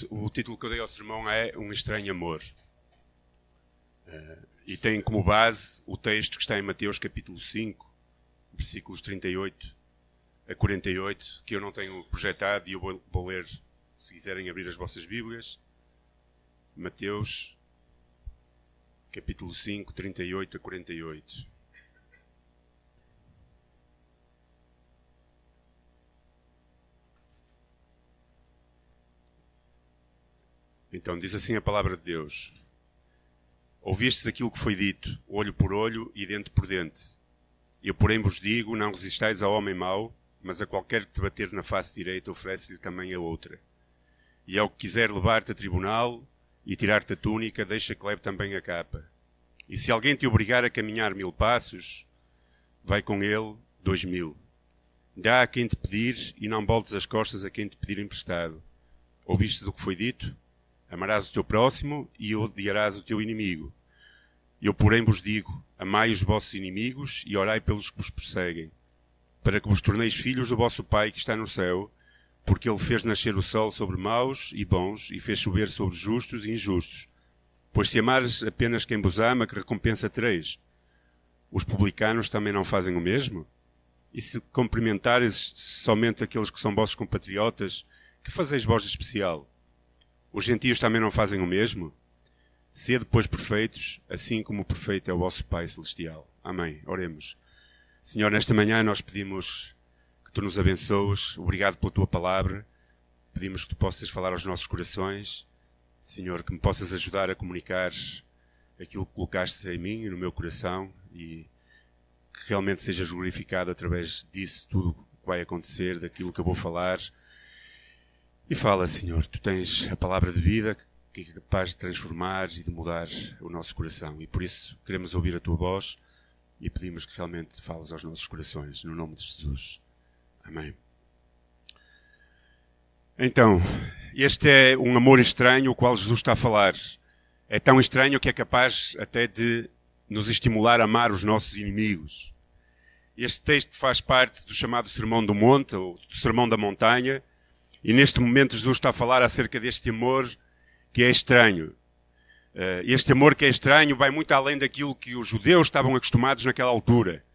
O título que eu dei ao sermão é Um Estranho Amor. E tem como base o texto que está em Mateus capítulo 5, versículos 38 a 48, que eu não tenho projetado e eu vou ler, se quiserem abrir as vossas Bíblias. Mateus capítulo 5, 38 a 48. Então, diz assim a palavra de Deus: Ouvistes aquilo que foi dito, olho por olho e dente por dente. Eu, porém, vos digo, não resistais ao homem mau, mas a qualquer que te bater na face direita, oferece-lhe também a outra. E ao que quiser levar-te a tribunal e tirar-te a túnica, deixa que leve também a capa. E se alguém te obrigar a caminhar 1000 passos, vai com ele 2000. Dá a quem te pedir e não voltes as costas a quem te pedir emprestado. Ouvistes o que foi dito? Amarás o teu próximo e odiarás o teu inimigo. Eu, porém, vos digo, amai os vossos inimigos e orai pelos que vos perseguem, para que vos torneis filhos do vosso Pai que está no céu, porque ele fez nascer o sol sobre maus e bons e fez chover sobre justos e injustos. Pois se amares apenas quem vos ama, que recompensa tereis? Os publicanos também não fazem o mesmo? E se cumprimentares somente aqueles que são vossos compatriotas, que fazeis vós de especial? Os gentios também não fazem o mesmo? Sede, pois, perfeitos, assim como perfeito é o vosso Pai Celestial. Amém. Oremos. Senhor, nesta manhã nós pedimos que Tu nos abençoes. Obrigado pela Tua palavra. Pedimos que Tu possas falar aos nossos corações. Senhor, que me possas ajudar a comunicar aquilo que colocaste em mim e no meu coração e que realmente sejas glorificado através disso tudo que vai acontecer, daquilo que eu vou falar. E fala, Senhor, Tu tens a palavra de vida que é capaz de transformar e de mudar o nosso coração. E por isso queremos ouvir a Tua voz e pedimos que realmente fales aos nossos corações, no nome de Jesus. Amém. Então, este é um amor estranho o qual Jesus está a falar. É tão estranho que é capaz até de nos estimular a amar os nossos inimigos. Este texto faz parte do chamado Sermão do Monte, ou do Sermão da Montanha. E neste momento Jesus está a falar acerca deste amor que é estranho. Este amor que é estranho vai muito além daquilo que os judeus estavam acostumados naquela altura.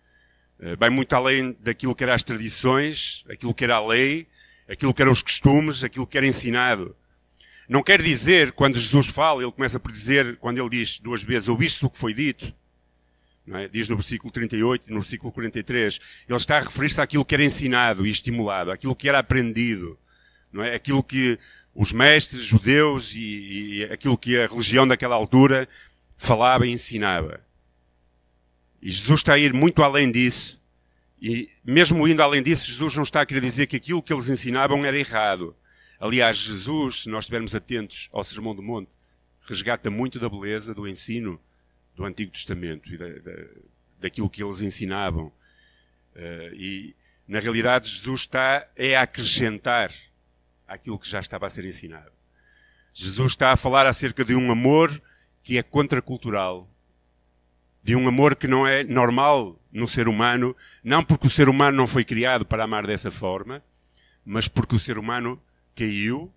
Vai muito além daquilo que eram as tradições, aquilo que era a lei, aquilo que eram os costumes, aquilo que era ensinado. Não quer dizer, quando Jesus fala, ele começa por dizer, quando ele diz 2 vezes, ouviste o que foi dito? Não é? Diz no versículo 38 e no versículo 43, ele está a referir-se àquilo que era ensinado e estimulado, àquilo que era aprendido. Não é? Aquilo que os mestres judeus e aquilo que a religião daquela altura falava e ensinava. E Jesus está a ir muito além disso. E mesmo indo além disso, Jesus não está a querer dizer que aquilo que eles ensinavam era errado. Aliás, Jesus, se nós estivermos atentos ao Sermão do Monte, resgata muito da beleza do ensino do Antigo Testamento e daquilo que eles ensinavam. E, na realidade, Jesus está a acrescentar aquilo que já estava a ser ensinado. Jesus está a falar acerca de um amor que é contracultural, de um amor que não é normal no ser humano, não porque o ser humano não foi criado para amar dessa forma, mas porque o ser humano caiu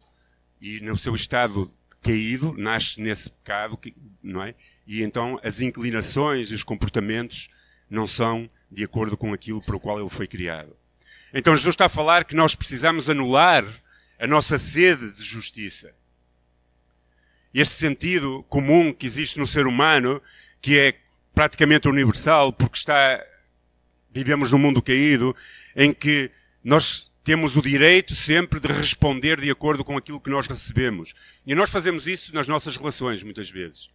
e no seu estado caído nasce nesse pecado, não é? E então as inclinações e os comportamentos não são de acordo com aquilo para o qual ele foi criado. Então Jesus está a falar que nós precisamos anular a nossa sede de justiça. Este sentido comum que existe no ser humano, que é praticamente universal, porque vivemos num mundo caído, em que nós temos o direito sempre de responder de acordo com aquilo que nós recebemos. E nós fazemos isso nas nossas relações, muitas vezes.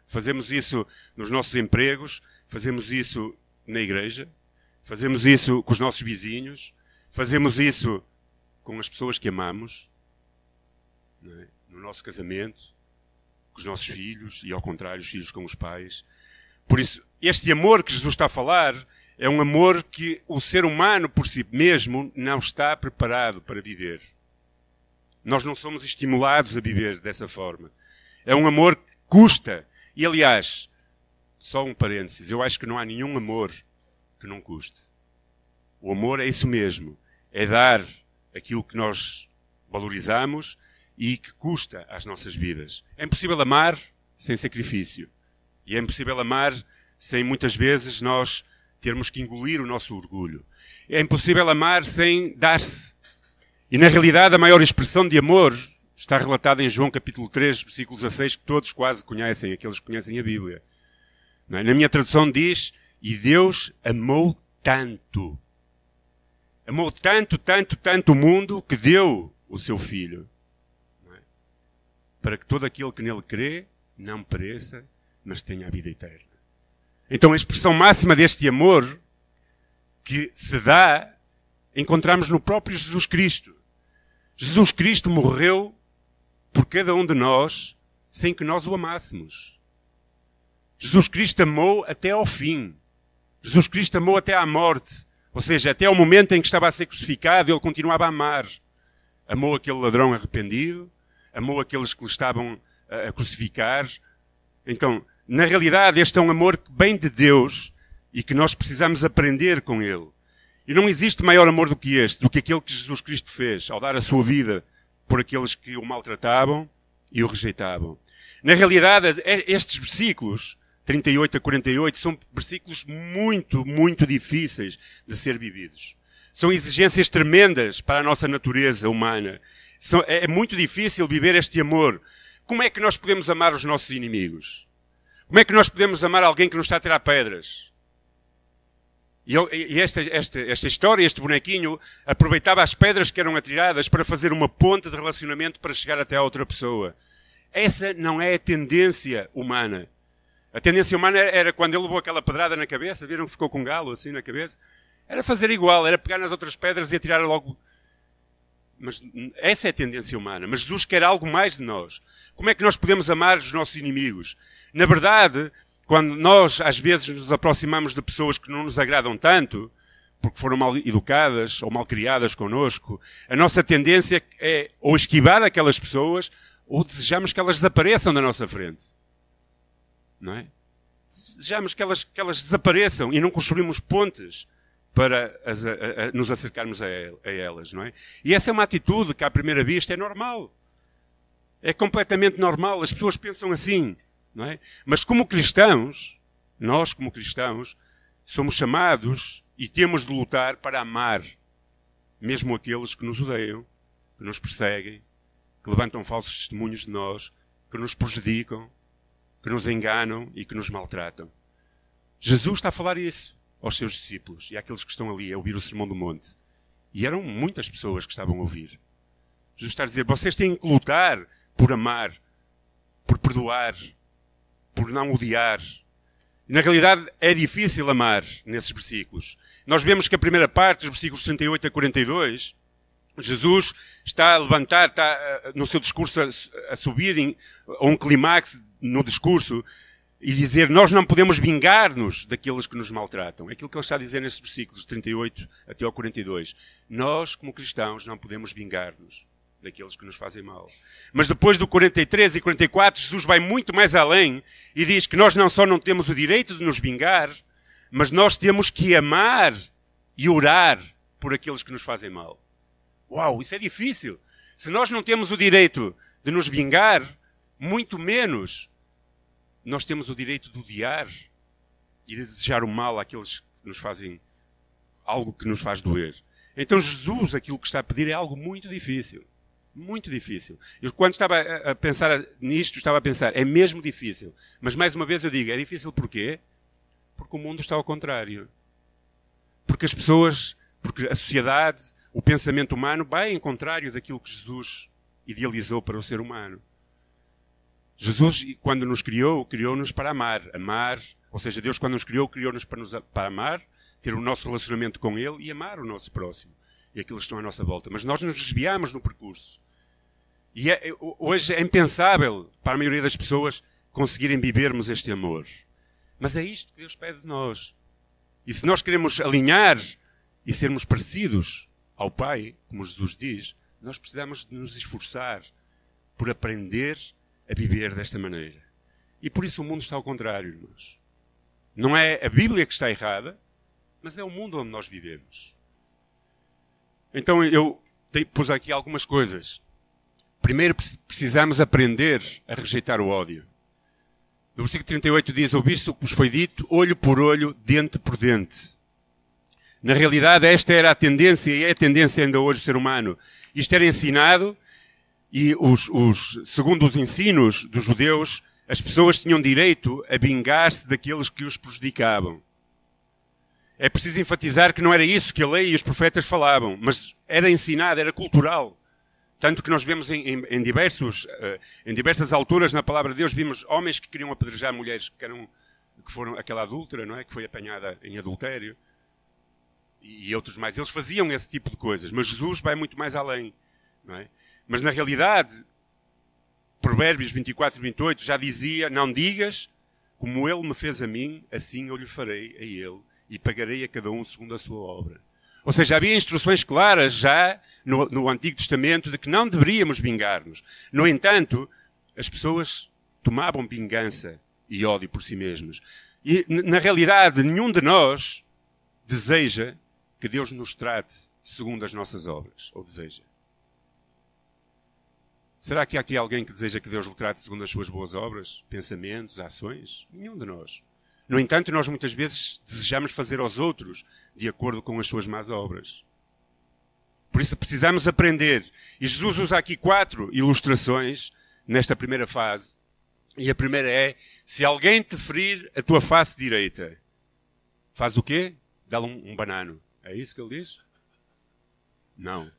Fazemos isso nos nossos empregos, fazemos isso na igreja, fazemos isso com os nossos vizinhos, fazemos isso com as pessoas que amamos, não é? No nosso casamento, com os nossos filhos e, ao contrário, os filhos com os pais. Por isso, este amor que Jesus está a falar é um amor que o ser humano por si mesmo não está preparado para viver. Nós não somos estimulados a viver dessa forma. É um amor que custa. E, aliás, só um parênteses, eu acho que não há nenhum amor que não custe. O amor é isso mesmo. É dar aquilo que nós valorizamos e que custa às nossas vidas. É impossível amar sem sacrifício. E é impossível amar sem, muitas vezes, nós termos que engolir o nosso orgulho. É impossível amar sem dar-se. E, na realidade, a maior expressão de amor está relatada em João capítulo 3, versículo 16, que todos quase conhecem, aqueles que conhecem a Bíblia. Não é? Na minha tradução diz, e Deus amou tanto. Amou tanto, tanto, tanto o mundo que deu o seu Filho. Não é? Para que todo aquele que nele crê não pereça, mas tenha a vida eterna. Então a expressão máxima deste amor que se dá, encontramos no próprio Jesus Cristo. Jesus Cristo morreu por cada um de nós sem que nós o amássemos. Jesus Cristo amou até ao fim. Jesus Cristo amou até à morte. Ou seja, até ao momento em que estava a ser crucificado, ele continuava a amar. Amou aquele ladrão arrependido, amou aqueles que lhe estavam a crucificar. Então, na realidade, este é um amor que vem de Deus e que nós precisamos aprender com ele. E não existe maior amor do que este, do que aquele que Jesus Cristo fez ao dar a sua vida por aqueles que o maltratavam e o rejeitavam. Na realidade, estes versículos, 38 a 48, são versículos muito, muito difíceis de ser vividos. São exigências tremendas para a nossa natureza humana. É muito difícil viver este amor. Como é que nós podemos amar os nossos inimigos? Como é que nós podemos amar alguém que nos está a tirar pedras? E esta história, este bonequinho, aproveitava as pedras que eram atiradas para fazer uma ponte de relacionamento para chegar até a outra pessoa. Essa não é a tendência humana. A tendência humana era quando ele levou aquela pedrada na cabeça, viram que ficou com um galo assim na cabeça? Era fazer igual, era pegar nas outras pedras e atirar logo. Mas essa é a tendência humana. Mas Jesus quer algo mais de nós. Como é que nós podemos amar os nossos inimigos? Na verdade, quando nós às vezes nos aproximamos de pessoas que não nos agradam tanto, porque foram mal educadas ou mal criadas connosco, a nossa tendência é ou esquivar aquelas pessoas ou desejamos que elas desapareçam da nossa frente. Não é? Desejamos que elas desapareçam e não construímos pontes para nos acercarmos a elas, não é? E essa é uma atitude que à primeira vista é normal. É completamente normal. As pessoas pensam assim, não é? Mas como cristãos, nós como cristãos, somos chamados e temos de lutar para amar mesmo aqueles que nos odeiam, que nos perseguem, que levantam falsos testemunhos de nós, que nos prejudicam, que nos enganam e que nos maltratam. Jesus está a falar isso aos seus discípulos e àqueles que estão ali a ouvir o Sermão do Monte. E eram muitas pessoas que estavam a ouvir. Jesus está a dizer, vocês têm que lutar por amar, por perdoar, por não odiar. E na realidade é difícil amar nesses versículos. Nós vemos que a primeira parte, dos versículos 38 a 42, Jesus está a levantar, está no seu discurso a subir a um clímax no discurso e dizer, nós não podemos vingar-nos daqueles que nos maltratam. É aquilo que ele está a dizer nestes versículos, 38 até ao 42. Nós, como cristãos, não podemos vingar-nos daqueles que nos fazem mal. Mas depois do 43 e 44, Jesus vai muito mais além e diz que nós não só não temos o direito de nos vingar, mas nós temos que amar e orar por aqueles que nos fazem mal. Uau, isso é difícil. Se nós não temos o direito de nos vingar, muito menos nós temos o direito de odiar e de desejar o mal àqueles que nos fazem algo que nos faz doer. Então Jesus, aquilo que está a pedir é algo muito difícil. Muito difícil. Eu quando estava a pensar nisto, estava a pensar, é mesmo difícil. Mas mais uma vez eu digo, é difícil porquê? Porque o mundo está ao contrário. Porque as pessoas, porque a sociedade, o pensamento humano vai em contrário daquilo que Jesus idealizou para o ser humano. Jesus, quando nos criou, criou-nos para amar. Amar, ou seja, Deus quando nos criou, criou-nos para amar, ter o nosso relacionamento com Ele e amar o nosso próximo e aqueles que estão à nossa volta. Mas nós nos desviamos no percurso. E hoje é impensável para a maioria das pessoas conseguirem vivermos este amor. Mas é isto que Deus pede de nós. E se nós queremos alinhar e sermos parecidos ao Pai, como Jesus diz, nós precisamos de nos esforçar por aprender a viver desta maneira. E por isso o mundo está ao contrário, irmãos. Não é a Bíblia que está errada, mas é o mundo onde nós vivemos. Então eu pus aqui algumas coisas. Primeiro precisamos aprender a rejeitar o ódio. No versículo 38 diz: ouviste o que vos foi dito, olho por olho, dente por dente. Na realidade, esta era a tendência, e é a tendência ainda hoje do ser humano. Isto era ensinado, e segundo os ensinos dos judeus, as pessoas tinham direito a vingar-se daqueles que os prejudicavam. É preciso enfatizar que não era isso que a lei e os profetas falavam, mas era ensinado, era cultural. Tanto que nós vemos em diversas alturas na palavra de Deus, vimos homens que queriam apedrejar mulheres que foram aquela adúltera, não é? Que foi apanhada em adultério. E outros mais. Eles faziam esse tipo de coisas. Mas Jesus vai muito mais além. Não é? Mas na realidade, Provérbios 24 e 28 já dizia: não digas, como ele me fez a mim, assim eu lhe farei a ele, e pagarei a cada um segundo a sua obra. Ou seja, havia instruções claras já no Antigo Testamento de que não deveríamos vingar-nos. No entanto, as pessoas tomavam vingança e ódio por si mesmos. E, na realidade, nenhum de nós deseja que Deus nos trate segundo as nossas obras. Ou deseja? Será que há aqui alguém que deseja que Deus lhe trate segundo as suas boas obras, pensamentos, ações? Nenhum de nós. No entanto, nós muitas vezes desejamos fazer aos outros de acordo com as suas más obras. Por isso precisamos aprender. E Jesus usa aqui 4 ilustrações nesta primeira fase. E a primeira é: se alguém te ferir a tua face direita, faz o quê? Dá-lhe um banano. É isso que ele diz? Não.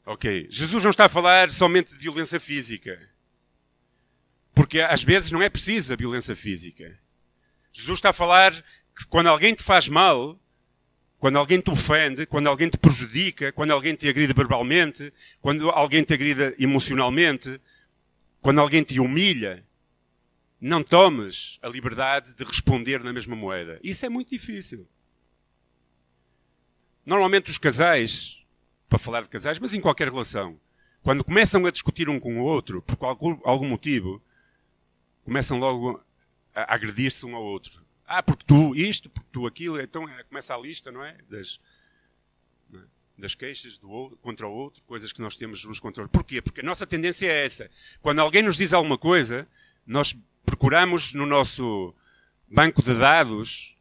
Ok. Jesus não está a falar somente de violência física. Porque às vezes não é preciso a violência física. Jesus está a falar que quando alguém te faz mal, quando alguém te ofende, quando alguém te prejudica, quando alguém te agride verbalmente, quando alguém te agride emocionalmente, quando alguém te humilha, não tomes a liberdade de responder na mesma moeda. Isso é muito difícil. Normalmente os casais, para falar de casais, mas em qualquer relação, quando começam a discutir um com o outro, por algum motivo, começam logo a agredir-se um ao outro. Porque tu isto, porque tu aquilo. Então começa a lista, não é? Das queixas do outro, contra o outro, coisas que nós temos uns contra o outro. Porquê? Porque a nossa tendência é essa. Quando alguém nos diz alguma coisa, nós procuramos no nosso banco de dados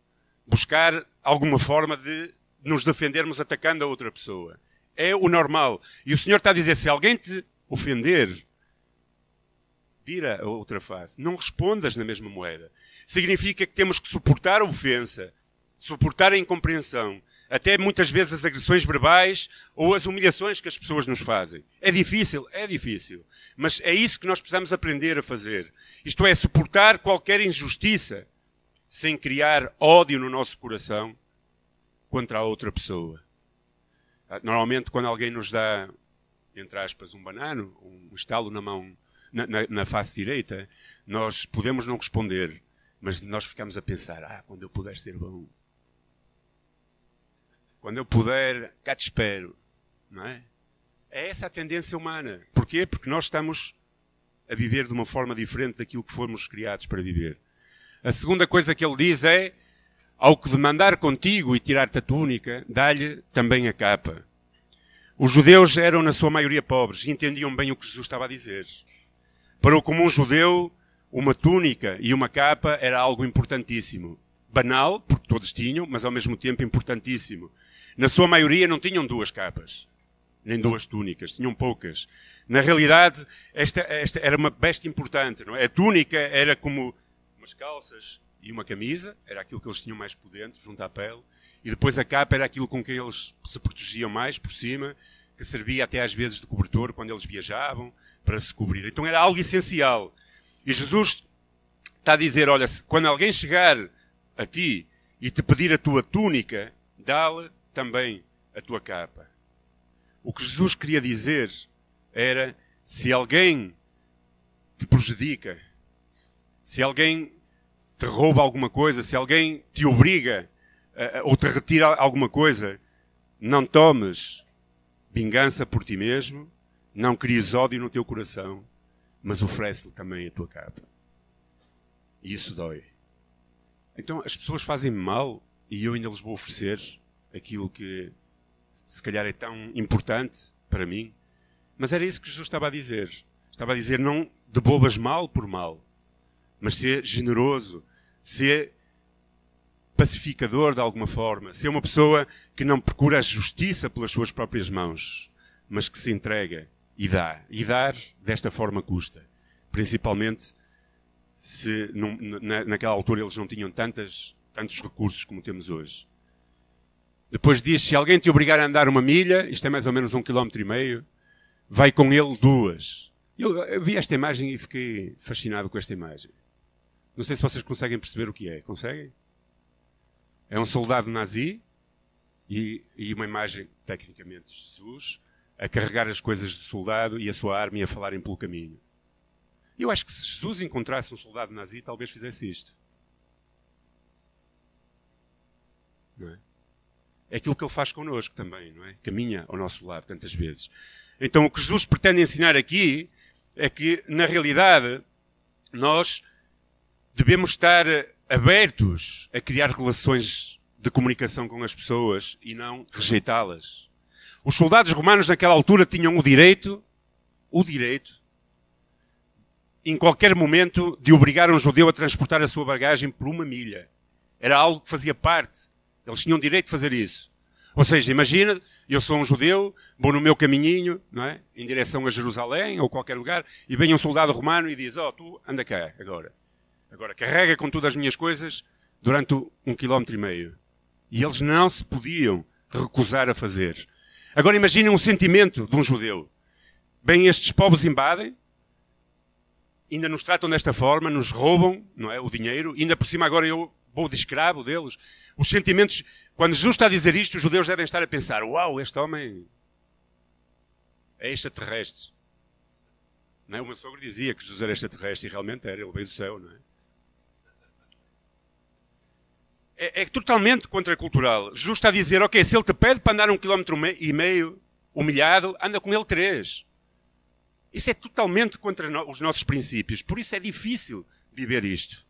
buscar alguma forma de nos defendermos atacando a outra pessoa. É o normal. E o Senhor está a dizer: se alguém te ofender, vira a outra face. Não respondas na mesma moeda. Significa que temos que suportar a ofensa, suportar a incompreensão, até muitas vezes as agressões verbais ou as humilhações que as pessoas nos fazem. É difícil, mas é isso que nós precisamos aprender a fazer. Isto é, suportar qualquer injustiça sem criar ódio no nosso coração contra a outra pessoa. Normalmente, quando alguém nos dá, entre aspas, um banano, um estalo na mão, na face direita, nós podemos não responder, mas nós ficamos a pensar: quando eu puder ser bom, quando eu puder, cá te espero, não é? É essa a tendência humana. Porquê? Porque nós estamos a viver de uma forma diferente daquilo que fomos criados para viver. A segunda coisa que ele diz é: ao que demandar contigo e tirar-te a túnica, dá-lhe também a capa. Os judeus eram, na sua maioria, pobres e entendiam bem o que Jesus estava a dizer. Para o comum judeu, uma túnica e uma capa era algo importantíssimo. Banal, porque todos tinham, mas ao mesmo tempo importantíssimo. Na sua maioria não tinham 2 capas, nem 2 túnicas, tinham poucas. Na realidade, esta era uma besta importante, não é? A túnica era como umas calças e uma camisa, era aquilo que eles tinham mais por dentro, junto à pele. E depois a capa era aquilo com que eles se protegiam mais por cima, que servia até às vezes de cobertor quando eles viajavam, para se cobrir. Então era algo essencial. E Jesus está a dizer: olha, quando alguém chegar a ti e te pedir a tua túnica, dá-lhe também a tua capa. O que Jesus queria dizer era: se alguém te prejudica, se alguém te rouba alguma coisa, se alguém te obriga ou te retira alguma coisa, não tomes vingança por ti mesmo, não cries ódio no teu coração, mas oferece-lhe também a tua capa. E isso dói. Então as pessoas fazem-me mal e eu ainda lhes vou oferecer aquilo que se calhar é tão importante para mim. Mas era isso que Jesus estava a dizer. Estava a dizer não devolvas mal por mal, mas ser generoso, ser pacificador de alguma forma, ser uma pessoa que não procura a justiça pelas suas próprias mãos, mas que se entrega e dá. E dar desta forma custa. Principalmente se naquela altura eles não tinham tantos recursos como temos hoje. Depois diz, se alguém te obrigar a andar 1 milha, isto é mais ou menos 1,5 km, vai com ele 2. Eu vi esta imagem e fiquei fascinado com esta imagem. Não sei se vocês conseguem perceber o que é. Conseguem? É um soldado nazi e uma imagem, tecnicamente, de Jesus a carregar as coisas do soldado e a sua arma e a falarem pelo caminho. Eu acho que se Jesus encontrasse um soldado nazi, talvez fizesse isto. Não é? É aquilo que ele faz connosco também, não é? Caminha ao nosso lado tantas vezes. Então o que Jesus pretende ensinar aqui é que, na realidade, nós devemos estar abertos a criar relações de comunicação com as pessoas e não rejeitá-las. Os soldados romanos naquela altura tinham o direito, em qualquer momento, de obrigar um judeu a transportar a sua bagagem por 1 milha. Era algo que fazia parte. Eles tinham o direito de fazer isso. Ou seja, imagina, eu sou um judeu, vou no meu caminhinho, não é? Em direção a Jerusalém ou qualquer lugar, e vem um soldado romano e diz, tu anda cá agora. Agora carrega com todas as minhas coisas durante 1,5 km. E eles não se podiam recusar a fazer. Agora imaginem um sentimento de um judeu. Bem, estes povos invadem, ainda nos tratam desta forma, nos roubam, não é, o dinheiro, ainda por cima agora eu vou de escravo deles. Os sentimentos, quando Jesus está a dizer isto, os judeus devem estar a pensar, uau, este homem é extraterrestre. Não é? O meu sogro dizia que Jesus era extraterrestre e realmente era, ele veio do céu, não é? É totalmente contracultural. Jesus está a dizer, ok, se ele te pede para andar 1,5 km humilhado, anda com ele 3. Isso é totalmente contra os nossos princípios. Por isso é difícil viver isto.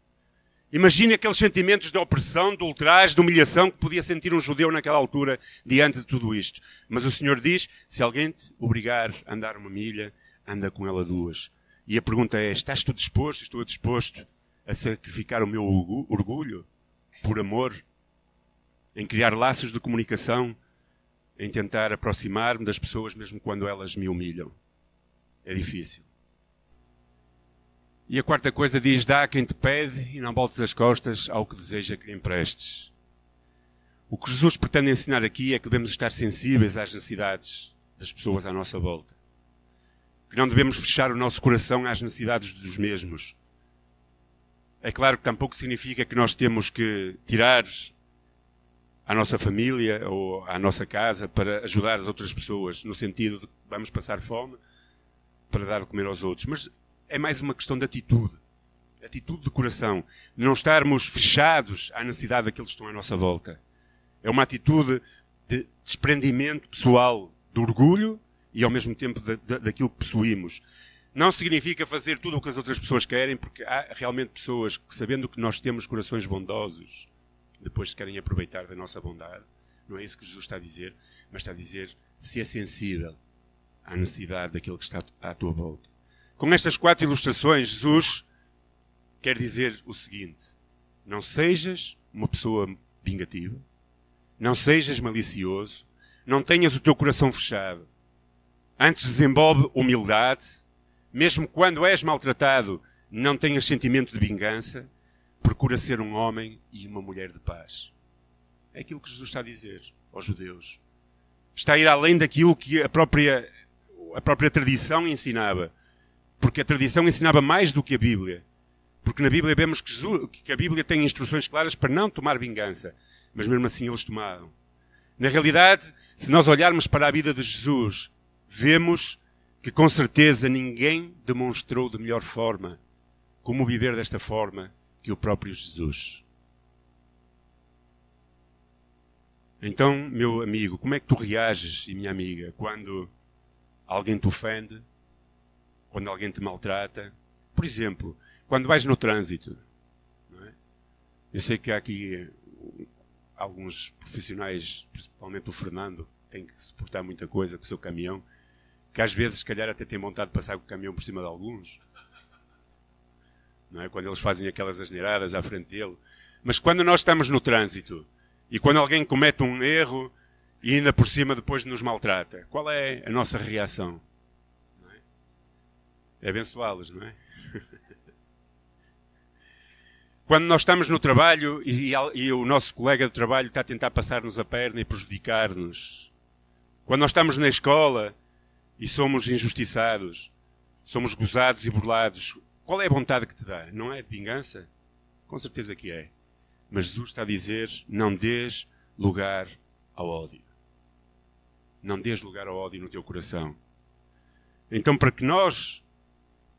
Imagine aqueles sentimentos de opressão, de ultraje, de humilhação que podia sentir um judeu naquela altura diante de tudo isto. Mas o Senhor diz, se alguém te obrigar a andar 1 milha, anda com ela 2. E a pergunta é, estás tu disposto, estou disposto a sacrificar o meu orgulho por amor, em criar laços de comunicação, em tentar aproximar-me das pessoas mesmo quando elas me humilham? É difícil. E a quarta coisa diz, dá a quem te pede e não voltes as costas ao que deseja que lhe emprestes. O que Jesus pretende ensinar aqui é que devemos estar sensíveis às necessidades das pessoas à nossa volta. Que não devemos fechar o nosso coração às necessidades dos mesmos. É claro que tampouco significa que nós temos que tirar à nossa família ou à nossa casa para ajudar as outras pessoas, no sentido de que vamos passar fome para dar de comer aos outros. Mas é mais uma questão de atitude de coração, de não estarmos fechados à necessidade daqueles que estão à nossa volta. É uma atitude de desprendimento pessoal do orgulho e ao mesmo tempo daquilo que possuímos. Não significa fazer tudo o que as outras pessoas querem, porque há realmente pessoas que, sabendo que nós temos corações bondosos, depois se querem aproveitar da nossa bondade. Não é isso que Jesus está a dizer, mas está a dizer, se é sensível à necessidade daquele que está à tua volta. Com estas 4 ilustrações, Jesus quer dizer o seguinte, não sejas uma pessoa vingativa, não sejas malicioso, não tenhas o teu coração fechado. Antes desenvolve humildade, mesmo quando és maltratado, não tenhas sentimento de vingança, procura ser um homem e uma mulher de paz. É aquilo que Jesus está a dizer aos judeus. Está a ir além daquilo que a própria tradição ensinava. Porque a tradição ensinava mais do que a Bíblia. Porque na Bíblia vemos que a Bíblia tem instruções claras para não tomar vingança. Mas mesmo assim eles tomaram. Na realidade, se nós olharmos para a vida de Jesus, vemos que com certeza ninguém demonstrou de melhor forma como viver desta forma que o próprio Jesus. Então, meu amigo, como é que tu reages, e minha amiga, quando alguém te ofende, quando alguém te maltrata? Por exemplo, quando vais no trânsito, não é? Eu sei que há aqui alguns profissionais, principalmente o Fernando, tem que suportar muita coisa com o seu caminhão. que às vezes, se calhar, até tem vontade de passar com o caminhão por cima de alguns. Não é? Quando eles fazem aquelas asneiradas à frente dele. Mas quando nós estamos no trânsito e quando alguém comete um erro e ainda por cima depois nos maltrata, qual é a nossa reação? Não é? É abençoá-los, não é? Quando nós estamos no trabalho e o nosso colega de trabalho está a tentar passar-nos a perna e prejudicar-nos. Quando nós estamos na escola e somos injustiçados, somos gozados e burlados, qual é a vontade que te dá? Não é de vingança? Com certeza que é. Mas Jesus está a dizer, não dês lugar ao ódio. Não dês lugar ao ódio no teu coração. Então, para que nós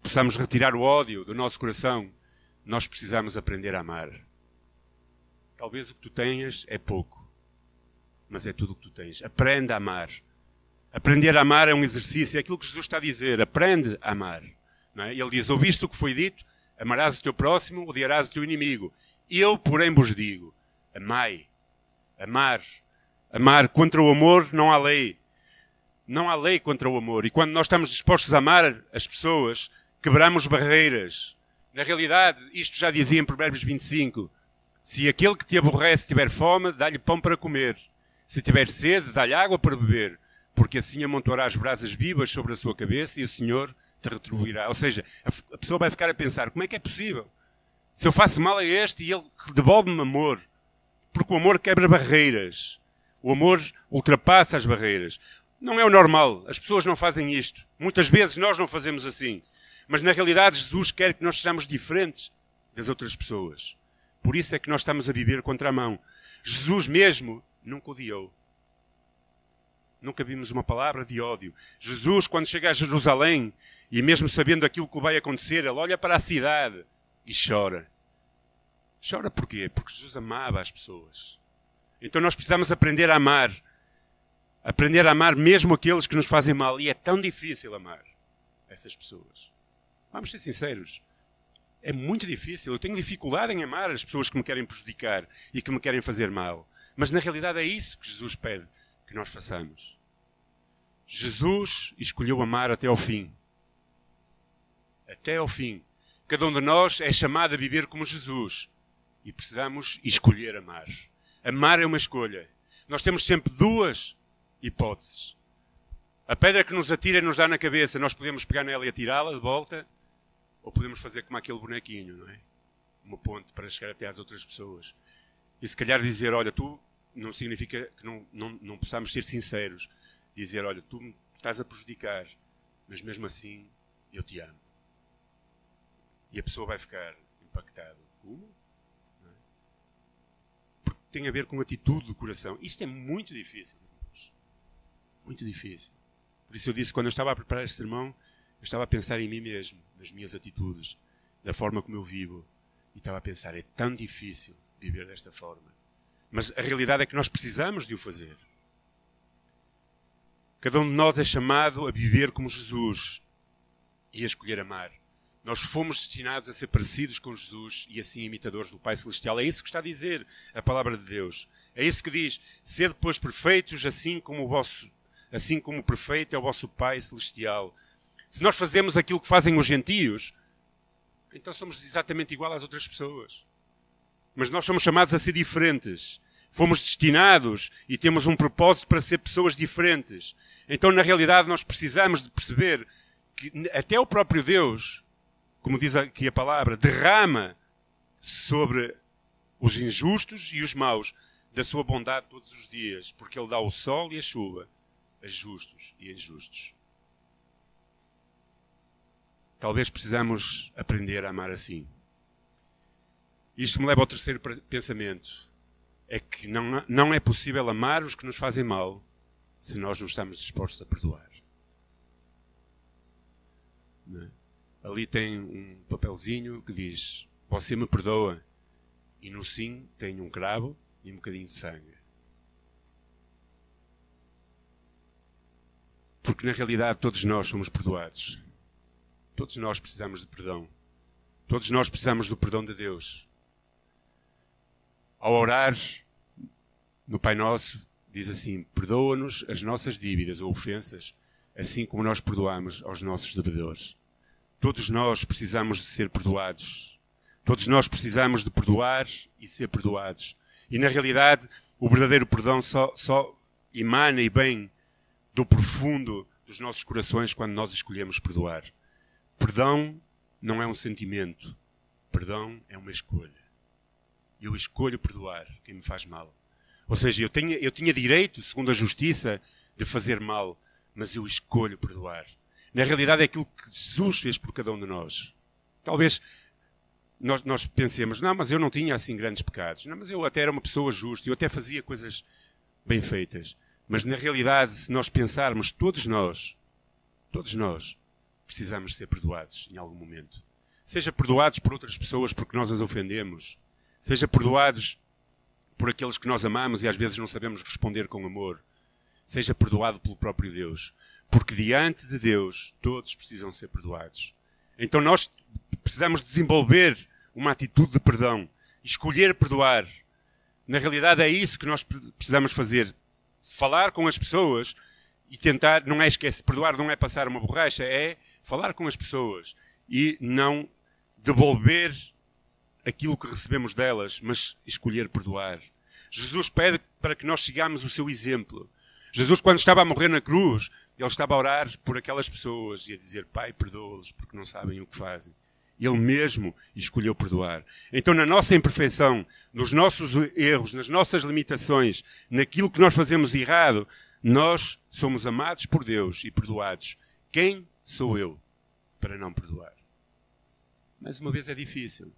possamos retirar o ódio do nosso coração, nós precisamos aprender a amar. Talvez o que tu tenhas é pouco, mas é tudo o que tu tens. Aprende a amar. Aprender a amar é um exercício, é aquilo que Jesus está a dizer. Aprende a amar. Não é? Ele diz, ouviste o que foi dito? Amarás o teu próximo, odiarás o teu inimigo. Eu, porém, vos digo, amai. Amar. Amar. Contra o amor não há lei. Não há lei contra o amor. E quando nós estamos dispostos a amar as pessoas, quebramos barreiras. Na realidade, isto já dizia em Provérbios 25, se aquele que te aborrece tiver fome, dá-lhe pão para comer. Se tiver sede, dá-lhe água para beber, porque assim amontoarás brasas vivas sobre a sua cabeça e o Senhor te retribuirá. Ou seja, a pessoa vai ficar a pensar, como é que é possível? Se eu faço mal a este e ele devolve-me amor, porque o amor quebra barreiras. O amor ultrapassa as barreiras. Não é o normal, as pessoas não fazem isto. Muitas vezes nós não fazemos assim. Mas na realidade Jesus quer que nós sejamos diferentes das outras pessoas. Por isso é que nós estamos a viver contra a mão. Jesus mesmo nunca odiou. Nunca vimos uma palavra de ódio. Jesus, quando chega a Jerusalém, e mesmo sabendo aquilo que vai acontecer, ele olha para a cidade e chora. Chora porquê? Porque Jesus amava as pessoas. Então nós precisamos aprender a amar. Aprender a amar mesmo aqueles que nos fazem mal. E é tão difícil amar essas pessoas. Vamos ser sinceros. É muito difícil. Eu tenho dificuldade em amar as pessoas que me querem prejudicar e que me querem fazer mal. Mas na realidade é isso que Jesus pede que nós façamos. Jesus escolheu amar até ao fim. Até ao fim. Cada um de nós é chamado a viver como Jesus. E precisamos escolher amar. Amar é uma escolha. Nós temos sempre duas hipóteses. A pedra que nos atira e nos dá na cabeça, nós podemos pegar nela e atirá-la de volta, ou podemos fazer como aquele bonequinho, não é? Uma ponte para chegar até às outras pessoas. E se calhar dizer, olha, tu não significa que não possamos ser sinceros. Dizer, olha, tu me estás a prejudicar, mas mesmo assim eu te amo. E a pessoa vai ficar impactada. Como? Não é? Porque tem a ver com a atitude do coração. Isto é muito difícil, irmãos. Muito difícil. Por isso eu disse, quando eu estava a preparar este sermão, eu estava a pensar em mim mesmo, nas minhas atitudes, da forma como eu vivo. E estava a pensar, é tão difícil viver desta forma. Mas a realidade é que nós precisamos de o fazer. Cada um de nós é chamado a viver como Jesus e a escolher amar. Nós fomos destinados a ser parecidos com Jesus e assim imitadores do Pai Celestial. É isso que está a dizer a palavra de Deus. É isso que diz, sede depois perfeitos assim como o perfeito é o vosso Pai Celestial. Se nós fazemos aquilo que fazem os gentios, então somos exatamente igual às outras pessoas. Mas nós somos chamados a ser diferentes. Fomos destinados e temos um propósito para ser pessoas diferentes. Então, na realidade, nós precisamos de perceber que até o próprio Deus, como diz aqui a palavra, derrama sobre os injustos e os maus da sua bondade todos os dias, porque Ele dá o sol e a chuva a justos e a injustos. Talvez precisamos aprender a amar assim. Isto me leva ao terceiro pensamento. É que não é possível amar os que nos fazem mal se nós não estamos dispostos a perdoar. Não é? Ali tem um papelzinho que diz, você me perdoa, e no sim tem um cravo e um bocadinho de sangue. Porque na realidade todos nós somos perdoados. Todos nós precisamos de perdão. Todos nós precisamos do perdão de Deus. Ao orar no Pai Nosso, diz assim, perdoa-nos as nossas dívidas ou ofensas, assim como nós perdoamos aos nossos devedores. Todos nós precisamos de ser perdoados. Todos nós precisamos de perdoar e ser perdoados. E na realidade, o verdadeiro perdão só emana e vem do profundo dos nossos corações quando nós escolhemos perdoar. Perdão não é um sentimento. Perdão é uma escolha. Eu escolho perdoar quem me faz mal. Ou seja, eu tinha direito, segundo a justiça, de fazer mal, mas eu escolho perdoar. Na realidade é aquilo que Jesus fez por cada um de nós. Talvez nós pensemos, não, mas eu não tinha assim grandes pecados. Não, mas eu até era uma pessoa justa, eu até fazia coisas bem feitas. Mas na realidade, se nós pensarmos, todos nós precisamos ser perdoados em algum momento. Seja perdoados por outras pessoas porque nós as ofendemos. Seja perdoados por aqueles que nós amamos e às vezes não sabemos responder com amor. Seja perdoado pelo próprio Deus. Porque diante de Deus, todos precisam ser perdoados. Então nós precisamos desenvolver uma atitude de perdão. Escolher perdoar. Na realidade é isso que nós precisamos fazer. Falar com as pessoas e tentar, não é esquecer, perdoar não é passar uma borracha, é falar com as pessoas e não devolver aquilo que recebemos delas, mas escolher perdoar. Jesus pede para que nós sigamos o seu exemplo. Jesus, quando estava a morrer na cruz, ele estava a orar por aquelas pessoas e a dizer, Pai, perdoa-los porque não sabem o que fazem. Ele mesmo escolheu perdoar. Então, na nossa imperfeição, nos nossos erros, nas nossas limitações, naquilo que nós fazemos errado, nós somos amados por Deus e perdoados. Quem sou eu para não perdoar? Mais uma vez é difícil.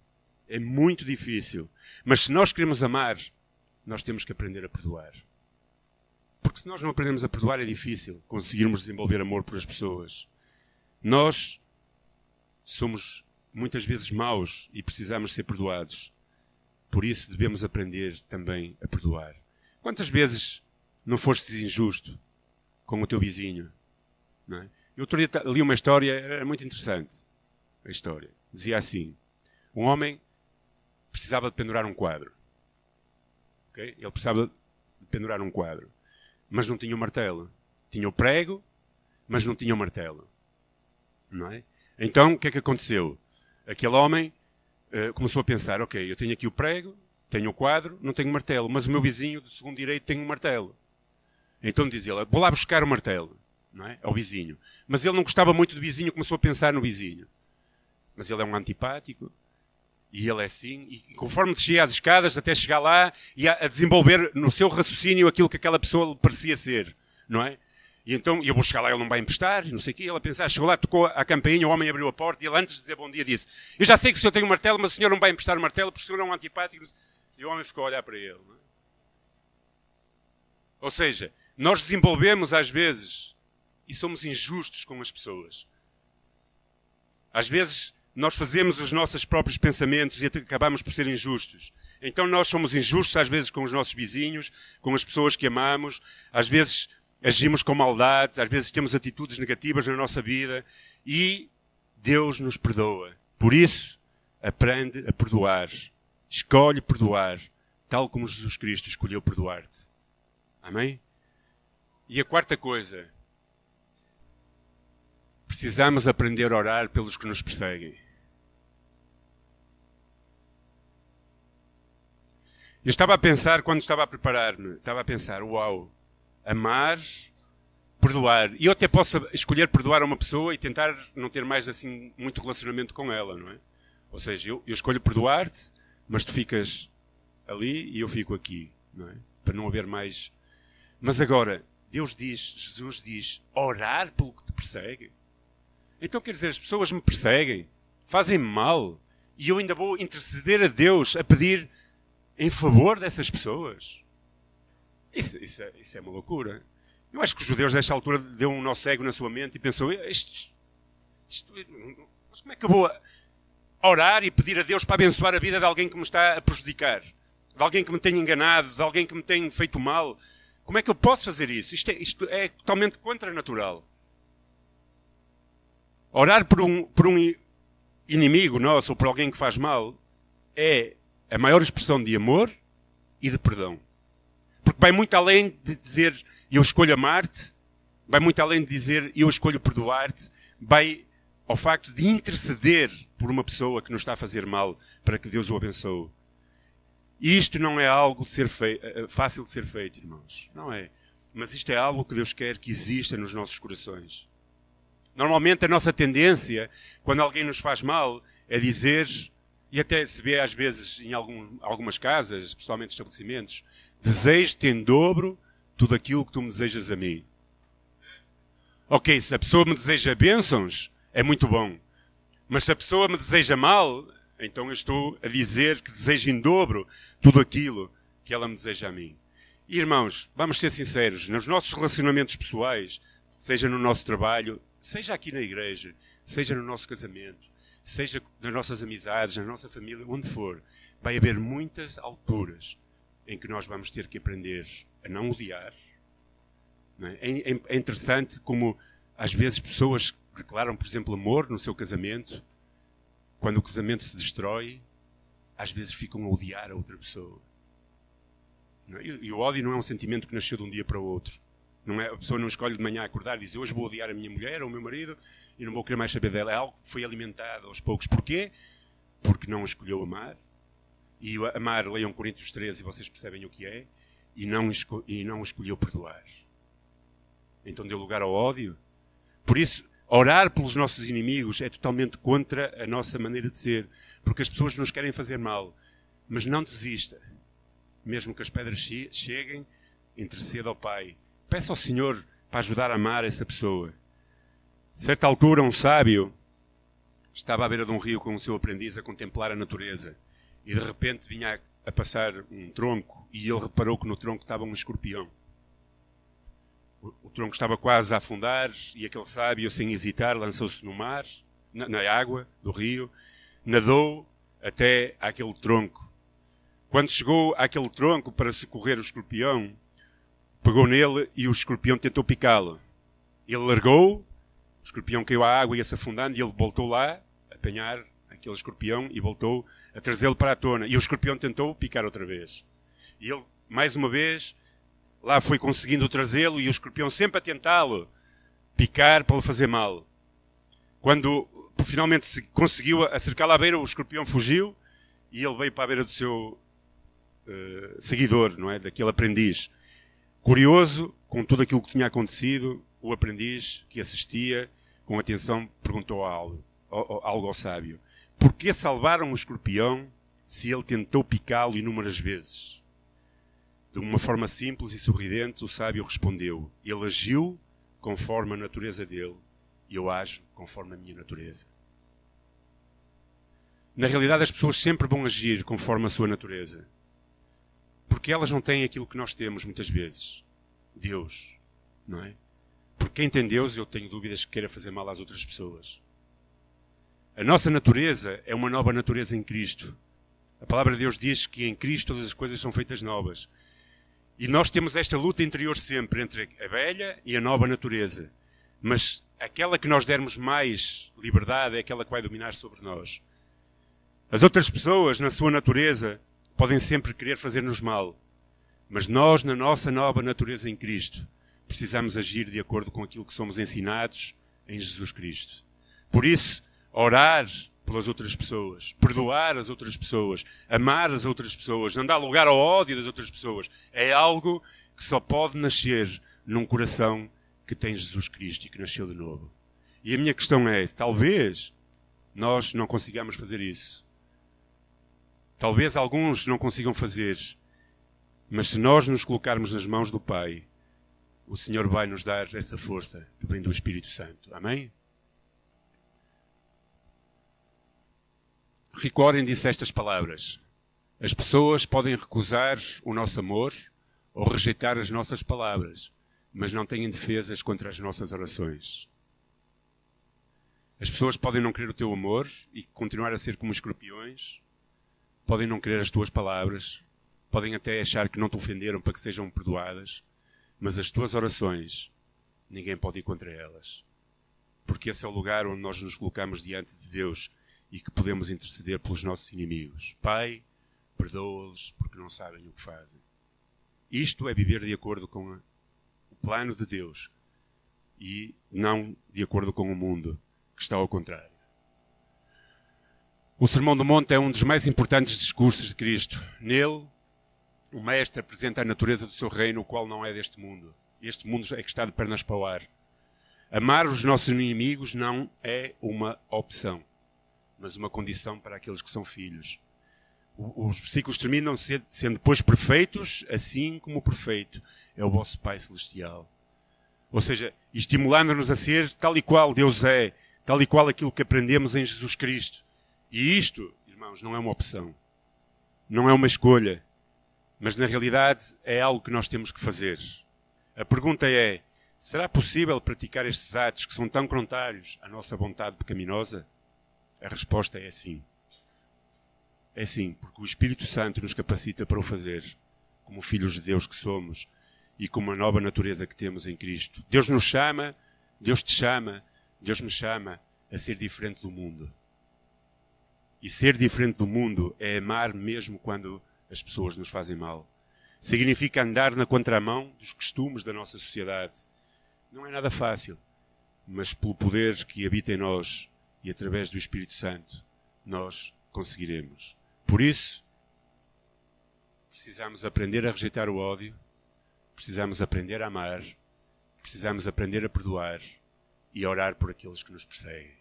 É muito difícil. Mas se nós queremos amar, nós temos que aprender a perdoar. Porque se nós não aprendemos a perdoar, é difícil conseguirmos desenvolver amor por as pessoas. Nós somos muitas vezes maus e precisamos ser perdoados. Por isso devemos aprender também a perdoar. Quantas vezes não fostes injusto com o teu vizinho? Não é? Eu outro dia li uma história, era muito interessante. A história. Dizia assim, um homem precisava de pendurar um quadro. Okay? Ele precisava de pendurar um quadro. Mas não tinha o martelo. Tinha o prego, mas não tinha o martelo. Não é? Então, o que é que aconteceu? Aquele homem começou a pensar, ok, eu tenho aqui o prego, tenho o quadro, não tenho o martelo, mas o meu vizinho do segundo direito tem um martelo. Então diz ele, vou lá buscar o martelo, não é? Ao vizinho. Mas ele não gostava muito do vizinho, começou a pensar no vizinho. Mas ele é um antipático, e ele é assim, e conforme descia as escadas até chegar lá, e a desenvolver no seu raciocínio aquilo que aquela pessoa lhe parecia ser, não é? E então, eu vou chegar lá, ele não vai emprestar, e não sei o quê. Ele a pensar, chegou lá, tocou a campainha, o homem abriu a porta, e ele antes de dizer bom dia disse, eu já sei que o senhor tem um martelo, mas o senhor não vai emprestar o martelo, porque o senhor é um antipático. E o homem ficou a olhar para ele. Não é? Ou seja, nós desenvolvemos às vezes, e somos injustos com as pessoas. Às vezes, nós fazemos os nossos próprios pensamentos e acabamos por ser injustos. Então nós somos injustos às vezes com os nossos vizinhos, com as pessoas que amamos, às vezes agimos com maldades, às vezes temos atitudes negativas na nossa vida e Deus nos perdoa. Por isso, aprende a perdoar. Escolhe perdoar, tal como Jesus Cristo escolheu perdoar-te. Amém? E a quarta coisa, precisamos aprender a orar pelos que nos perseguem. Eu estava a pensar, quando estava a preparar-me, uau, amar, perdoar. E eu até posso escolher perdoar a uma pessoa e tentar não ter mais assim muito relacionamento com ela, não é? Ou seja, eu escolho perdoar-te, mas tu ficas ali e eu fico aqui, não é? Para não haver mais. Mas agora, Jesus diz, orar pelo que te persegue. Então quer dizer, as pessoas me perseguem, fazem-me mal, e eu ainda vou interceder a Deus a pedir em favor dessas pessoas. Isso é uma loucura. Eu acho que os judeus, nesta altura, deu um nó cego na sua mente e pensou, mas como é que eu vou orar e pedir a Deus para abençoar a vida de alguém que me está a prejudicar? De alguém que me tem enganado, de alguém que me tem feito mal? Como é que eu posso fazer isso? Isto é totalmente contranatural. Orar por um inimigo nosso ou por alguém que faz mal é a maior expressão de amor e de perdão. Porque vai muito além de dizer eu escolho amar-te, vai muito além de dizer eu escolho perdoar-te, vai ao facto de interceder por uma pessoa que nos está a fazer mal para que Deus o abençoe. E isto não é algo fácil de ser feito, irmãos. Não é. Mas isto é algo que Deus quer que exista nos nossos corações. Normalmente a nossa tendência, quando alguém nos faz mal, é dizer, e até se vê às vezes em algumas casas, especialmente estabelecimentos, desejo-te em dobro tudo aquilo que tu me desejas a mim. Ok, se a pessoa me deseja bênçãos, é muito bom. Mas se a pessoa me deseja mal, então eu estou a dizer que desejo em dobro tudo aquilo que ela me deseja a mim. E, irmãos, vamos ser sinceros, nos nossos relacionamentos pessoais, seja no nosso trabalho, seja aqui na igreja, seja no nosso casamento, seja nas nossas amizades, na nossa família, onde for, vai haver muitas alturas em que nós vamos ter que aprender a não odiar. Não é? É interessante como, às vezes, pessoas declaram, por exemplo, amor no seu casamento. Quando o casamento se destrói, às vezes ficam a odiar a outra pessoa. Não é? E o ódio não é um sentimento que nasceu de um dia para o outro. Não é? A pessoa não escolhe de manhã acordar e dizer hoje vou odiar a minha mulher ou o meu marido e não vou querer mais saber dela. É algo que foi alimentado aos poucos. Porquê? Porque não escolheu amar. E amar, leiam Coríntios 13 e vocês percebem o que é. E não escolheu perdoar. Então deu lugar ao ódio. Por isso, orar pelos nossos inimigos é totalmente contra a nossa maneira de ser. Porque as pessoas nos querem fazer mal. Mas não desista. Mesmo que as pedras cheguem, interceda ao Pai. Peça ao Senhor para ajudar a amar essa pessoa. Certa altura, um sábio estava à beira de um rio com o seu aprendiz a contemplar a natureza. E de repente vinha a passar um tronco e ele reparou que no tronco estava um escorpião. O tronco estava quase a afundar e aquele sábio, sem hesitar, lançou-se no mar, na água do rio, nadou até àquele tronco. Quando chegou àquele tronco para socorrer o escorpião, pegou nele e o escorpião tentou picá-lo. Ele largou, o escorpião caiu à água e ia-se afundando e ele voltou lá a apanhar aquele escorpião e voltou a trazê-lo para a tona. E o escorpião tentou picar outra vez. E ele, mais uma vez, lá foi conseguindo trazê-lo e o escorpião sempre a tentá-lo picar para lhe fazer mal. Quando finalmente se conseguiu acercá-lo à beira, o escorpião fugiu e ele veio para a beira do seu seguidor, não é? Daquele aprendiz. Curioso com tudo aquilo que tinha acontecido, o aprendiz que assistia com atenção perguntou algo ao sábio. Porquê salvaram o escorpião se ele tentou picá-lo inúmeras vezes? De uma forma simples e sorridente, o sábio respondeu: ele agiu conforme a natureza dele e eu ajo conforme a minha natureza. Na realidade, as pessoas sempre vão agir conforme a sua natureza. Porque elas não têm aquilo que nós temos muitas vezes. Deus, não é? Porque quem tem Deus, eu tenho dúvidas que queira fazer mal às outras pessoas. A nossa natureza é uma nova natureza em Cristo. A palavra de Deus diz que em Cristo todas as coisas são feitas novas. E nós temos esta luta interior sempre entre a velha e a nova natureza. Mas aquela que nós dermos mais liberdade é aquela que vai dominar sobre nós. As outras pessoas, na sua natureza, podem sempre querer fazer-nos mal. Mas nós, na nossa nova natureza em Cristo, precisamos agir de acordo com aquilo que somos ensinados em Jesus Cristo. Por isso, orar pelas outras pessoas, perdoar as outras pessoas, amar as outras pessoas, não dar lugar ao ódio das outras pessoas, é algo que só pode nascer num coração que tem Jesus Cristo e que nasceu de novo. E a minha questão é, talvez nós não consigamos fazer isso. Talvez alguns não consigam fazer, mas se nós nos colocarmos nas mãos do Pai, o Senhor vai nos dar essa força que vem do Espírito Santo. Amém? Rick Warren disse estas palavras: as pessoas podem recusar o nosso amor ou rejeitar as nossas palavras, mas não têm defesas contra as nossas orações. As pessoas podem não querer o teu amor e continuar a ser como escorpiões, podem não querer as tuas palavras, podem até achar que não te ofenderam para que sejam perdoadas, mas as tuas orações, ninguém pode ir contra elas. Porque esse é o lugar onde nós nos colocamos diante de Deus e que podemos interceder pelos nossos inimigos. Pai, perdoa-los porque não sabem o que fazem. Isto é viver de acordo com o plano de Deus. e não de acordo com o mundo, que está ao contrário. O Sermão do Monte é um dos mais importantes discursos de Cristo. Nele, o Mestre apresenta a natureza do seu reino, o qual não é deste mundo. Este mundo é que está de pernas para o ar. Amar os nossos inimigos não é uma opção, mas uma condição para aqueles que são filhos. Os versículos terminam sendo depois perfeitos, assim como o perfeito é o vosso Pai Celestial. Ou seja, estimulando-nos a ser tal e qual Deus é, tal e qual aquilo que aprendemos em Jesus Cristo. E isto, irmãos, não é uma opção, não é uma escolha, mas na realidade é algo que nós temos que fazer. A pergunta é, será possível praticar estes atos que são tão contrários à nossa vontade pecaminosa? A resposta é sim. É sim, porque o Espírito Santo nos capacita para o fazer, como filhos de Deus que somos e com uma nova natureza que temos em Cristo. Deus nos chama, Deus te chama, Deus me chama a ser diferente do mundo. E ser diferente do mundo é amar mesmo quando as pessoas nos fazem mal. Significa andar na contramão dos costumes da nossa sociedade. Não é nada fácil, mas pelo poder que habita em nós e através do Espírito Santo, nós conseguiremos. Por isso, precisamos aprender a rejeitar o ódio, precisamos aprender a amar, precisamos aprender a perdoar e a orar por aqueles que nos perseguem.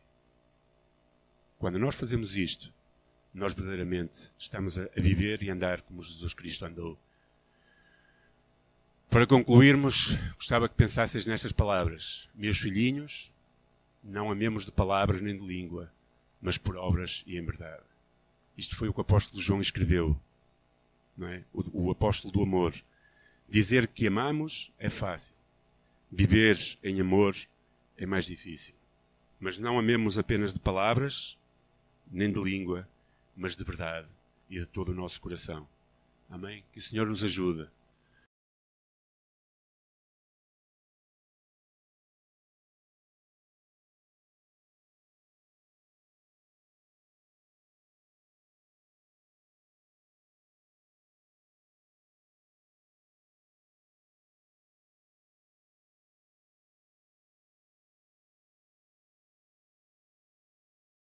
Quando nós fazemos isto, nós verdadeiramente estamos a viver e andar como Jesus Cristo andou. Para concluirmos, gostava que pensasseis nestas palavras. Meus filhinhos, não amemos de palavras nem de língua, mas por obras e em verdade. Isto foi o que o apóstolo João escreveu, não é? O apóstolo do amor. Dizer que amamos é fácil. Viver em amor é mais difícil. Mas não amemos apenas de palavras, nem de língua, mas de verdade e de todo o nosso coração. Amém? Que o Senhor nos ajude